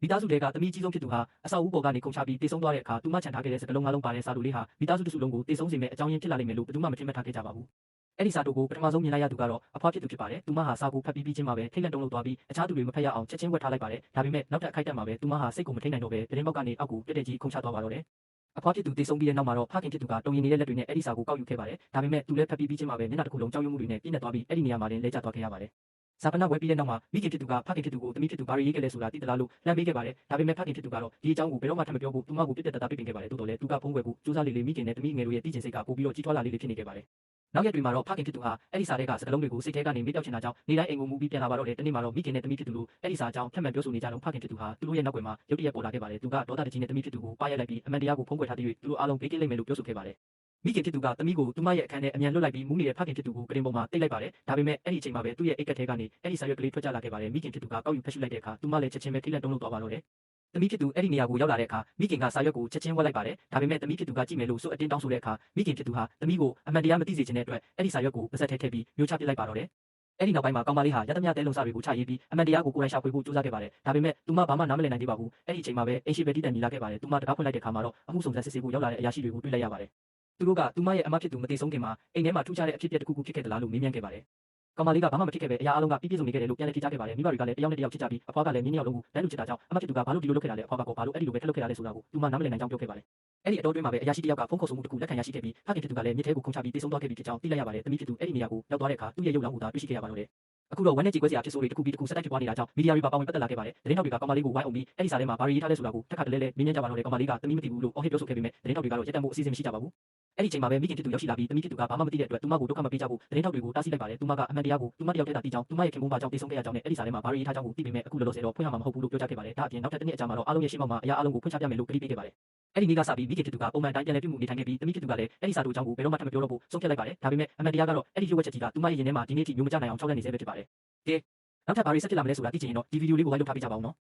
မိသားစုတွေကသမီးကြီးဆုံးဖြစ်သူဟာအဆောက်အဦပေါ်ကနေခုန်ချပြီးတေဆုံးသွားတဲ့အခါသူမချန်ထားခဲ့တဲ့စကလုံးငါးလုံးပါတဲ့စာတူလေးဟာမိသားစုတစ်စုလုံးကိုတေဆုံးစေမဲ့အကြောင်းရင်းဖြစ်လာလိမ့်မယ်လို့ဘယ်သူမှမထင်မှတ်ထားခဲ့ကြပါဘူး။အဲ့ဒီစာတူကိုပထမဆုံးမြင်လိုက်ရသူကတော့အဖွားဖြစ်သူဖြစ်ပါတယ်။သူမဟာစာကိုဖတ်ပြီးချင်းမှာပဲထိတ်လန့်တုန်လှုပ်သွားပြီးအခြားသူတွေမဖတ်ရအောင်ချက်ချင်းဝတ်ထားလိုက်ပါတယ်။ဒါပေမဲ့နောက်ထပ်အခိုက်အတန့်မှာပဲသူမဟာစိတ်ကိုမထိန်နိုင်တော့ပဲသတင်းပေါက်ကနေအောက်ကိုတက်တက်ကြီးခုန်ချသွားပါတော့တယ်။အဖွားဖြစ်သူတေဆုံးပြီးတဲ့နောက်မှာတော့ဖခင်ဖြစ်သူကတုံရင်နေတဲ့လက်တွေနဲ့အဲ့ဒီစာကိုကောက်ယူခဲ့ပါတယ်။ဒါပေမဲ့သူလည်းဖတ်ပြီးချင်းမှာပဲမျက်နှာတစ်ခုလုံးကြောက်ရွံ့မှုတွေနဲ့ပြည့်နေသွားပြီးအဲ့ဒီနေရာမှာလည်းလဲကျသွားခဲ့ရပါတယ်။စာပနာဝဲပြီးတဲ့နောက်မှာမိခင်ဖြစ်သူကဖခင်ဖြစ်သူကိုသမီးဖြစ်သူဘာရေးခဲ့လဲဆိုတာသိသလားလို့လှမ်းပေးခဲ့ပါတယ်။ဒါပေမဲ့ဖခင်ဖြစ်သူကတော့ဒီအကြောင်းကိုဘယ်တော့မှထပ်မပြောဘူးသူမကိုပြစ်ပြတ်တသားပြစ်ပင်ခဲ့ပါတယ်။သို့တော်လည်းသူကဖုံးကွယ်ဖို့စူးစမ်းလေးမိခင်နဲ့သမီးငယ်တို့ရဲ့တည်ကျင်စိတ်ကပို့ပြီးတော့ကြီးထွားလာလေးဖြစ်နေခဲ့ပါတယ်။နောက်ရက်တွေမှာတော့ဖခင်ဖြစ်သူဟာအဲ့ဒီစာတွေကစကလုံးတွေကိုစိတ်ထဲကနေမေ့ပြောက်ချင်တာကြောင့်နေတိုင်းအိမ်ကိုမူပြီးပြန်လာပါတော့တယ်။တနေ့မှာတော့မိခင်နဲ့သမီးဖြစ်သူတို့အဲ့ဒီစာအကြောင်းထပ်မံပြောဆိုနေကြတော့ဖခင်ဖြစ်သူဟာသူတို့ရဲ့နောက်ွယ်မှာရုတ်တရက်ပေါ်လာခဲ့ပါတယ်။သူကဒေါသတကြီးနဲ့သမီးဖြစ်သူကိုပါရိုက်လိုက်ပြီးအမှန်တရားကိုဖုံးကွယ်ထားပြီးသူတို့အားလုံးဘေးကင်းလိမ့်မယ်လို့ပြောဆိုခဲ့ပါတယ်။မိခင်ဖြစ်သူကသမီးကိုသူမရဲ့အခန်းထဲအမြန်လွတ်လိုက်ပြီးမူးနေတဲ့ဖခင်ဖြစ်သူကိုကရင်ပေါ်မှာတိတ်လိုက်ပါတယ်။ဒါပေမဲ့အဲ့ဒီအချိန်မှာပဲသူ့ရဲ့အိတ်ကက်ထဲကနေအဲ့ဒီစာရွက်ကလေးထွက်ကျလာခဲ့ပါတယ်။မိခင်ဖြစ်သူကကောက်ယူဖက်ရှုလိုက်တဲ့အခါသူမလည်းချက်ချင်းပဲထိတ်လန့်တုန်လှုပ်သွားပါတော့တယ်။သမီးဖြစ်သူအဲ့ဒီနေရာကိုရောက်လာတဲ့အခါမိခင်ကစာရွက်ကိုချက်ချင်းဝတ်လိုက်ပါတယ်။ဒါပေမဲ့သမီးဖြစ်သူကကြည့်မယ်လို့စွတ်အတင်းတောင်းဆိုတဲ့အခါမိခင်ဖြစ်သူဟာသမီးကိုအမှန်တရားမသိစေချင်တဲ့အတွက်အဲ့ဒီစာရွက်ကိုပါးစပ်ထဲထည့်ပြီးမျိုးချပစ်လိုက်ပါတော့တယ်။အဲ့ဒီနောက်ပိုင်းမှာကောင်မလေးဟာရသမျှတဲလုံစာတွေကိုချရေးပြီးအမှန်တရားကိုကိုယ်တိုင်ရှာဖွေဖို့ကြိုးစားခဲ့ပါတယ်။ဒါပေမဲ့သူမဘာမှနားမလည်နိုင်သေးပါဘူး။အဲ့ဒီအချိန်မှာပဲအင်ရှိဘက်တီတန်ညီလာခဲ့ပါတယ်။သူမတကားဖွင့်လိုက်တဲ့အခါမှာတော့အမှုစုံစမ်းစစ်ဆေးဖို့ရောက်လာတဲ့အရာရှိတွေကိုတွေ့လိုက်ရပါတယ်။သူတို့ကသူမရဲ့အမဖြစ်သူမသိဆုံးခင်မှာအိမ်ထဲမှာထူးခြားတဲ့အဖြစ်အပျက်တစ်ခုခုဖြစ်ခဲ့သလားလို့မေးမြန်းခဲ့ပါတယ်။ကောင်မလေးကဘာမှမဖြစ်ခဲ့ပဲအရာအလုံးကပြည့်စုံနေခဲ့တယ်လို့ပြန်လည်ဖြေကြားခဲ့ပါတယ်။မိဘတွေကလည်းတယောက်နဲ့တယောက်ချစ်ကြပြီးအဖွားကလည်းမြင်းနှစ်ယောက်လုံးကိုတန်းတူချစ်တာကြောင့်အမဖြစ်သူကဘာလို့ဒီလိုလုပ်ခဲ့တာလဲအဖွားကဘာလို့အဲ့ဒီလိုပဲထပ်လုပ်ခဲ့တာလဲဆိုတာကိုသူမနားမလည်နိုင်ကြောင်းပြောခဲ့ပါတယ်။အဲ့ဒီအတော်တွင်းမှာပဲအရာရှိတယောက်ကဖုန်းခေါ်ဆိုမှုတစ်ခုလက်ခံရရှိခဲ့ပြီးဖခင်ဖြစ်သူကလည်းမြစ်ထဲကိုခုန်ချပြီးတေဆုံးသွားခဲ့ပြီးဖြစ်ကြောင်းသိလိုက်ရပါတယ်။သမီးဖြစ်သူအဲ့ဒီနေရာကိုရောက်သွားတဲ့အခါသူ့ရဲ့ရုပ်လောင်းကိုသာတွေ့ရှိခဲ့ရပါတော့တယ်။အခုတော့ဝမ်းနဲ့ကြေကွဲစရာဖြစ်ဆိုတွေတစ်ခုပြီးတစ်ခုဆက်တိုက်ဖြစ်ပွားနေတာကြောင့်မီဒီယာတွေပါပါဝင်ပတ်သက်လာခဲ့ပါတယ်။သတင်းထောက်တွေကကောင်မလေးကိုဝိုင်းအောင်ပြီးအဲ့ဒီစာထဲမှာဘာရေးထားလဲဆိုတာကိုတက်ခါတလဲလဲမြင်မြင်ကြပါတော့တယ်ကောင်မလေးကသမီးမသိဘူးလို့အော်ဟစ်ပြောဆိုခဲ့ပေမဲ့သတင်းထောက်တွေကတော့ရက်တံမှုအစီအစဉ်မရှိကြပါဘူး။အဲ့ဒီချိန်မှာပဲမိခင်ဖြစ်သူရောက်ရှိလာပြီးသမီးဖြစ်သူကဘာမှမသိတဲ့အတွက်သူမကိုဒုက္ခမပေးကြဘူးသတင်းထောက်တွေကိုတားဆီးလိုက်ပါတယ်။သူမကအမှန်တရားကိုသူမတယောက်တည်းသာသိကြောင်းသူမရဲ့ခင်ပွန်းပါကြောင့်တေဆုံးခဲ့ရကြောင်းနဲ့အဲ့ဒီစာထဲမှာဘာရေးထားကြောင်းကိုသိပေမဲ့အခုလောလောဆယ်တော့ဖွင့်ရမှာမဟုတ်ဘူးလို့ပြောကြားခဲ့ပါတယ်။ဒါအပြင်နောက်ထပ်တစ်နှစ်အကြာမှာတော့အားလုံးရဲ့ရှေ့မှောက်မှာအရာအလုံးကိုဖွင့်ချပြမယ်လို့ကတိပေးခဲ့ပါတယ်။အဲ့ဒီနေ့ကစပြီးမိခင်ဖြစ်သူကပုံမှန်တိုင်းပြန်လည်ပြုမှုနေထိုင်ခဲ့ပြီးသမီးဖြစ်သူကလည်းအဲ့ဒီစာတူအကြောင်းကိုဘယ်တော့မှထပ်မပြောတော့ဘူးဆုံးဖြတ်လိုက်ပါတယ်။ဒါပေမဲ့အမှန်တရားကတော့အဲ့ဒီရုပ်ဝက်ချက်ကြီးကသူမရဲ့ရင်ထဲမှာဒီနေ့ထိမျိုးမကျနိုင်အောင်ခြောက်လန့်နေဆဲပဲဖြစ်ပါတယ်။ကဲနောက်ထပ်ဘာတွေဆက်ဖြစ်လာမလဲဆိုတာသိချင်ရင်တော့ဒီဗီဒီယိုလေးကိုဝိုင်းလုပ်ထားပေးကြပါဦးနော်။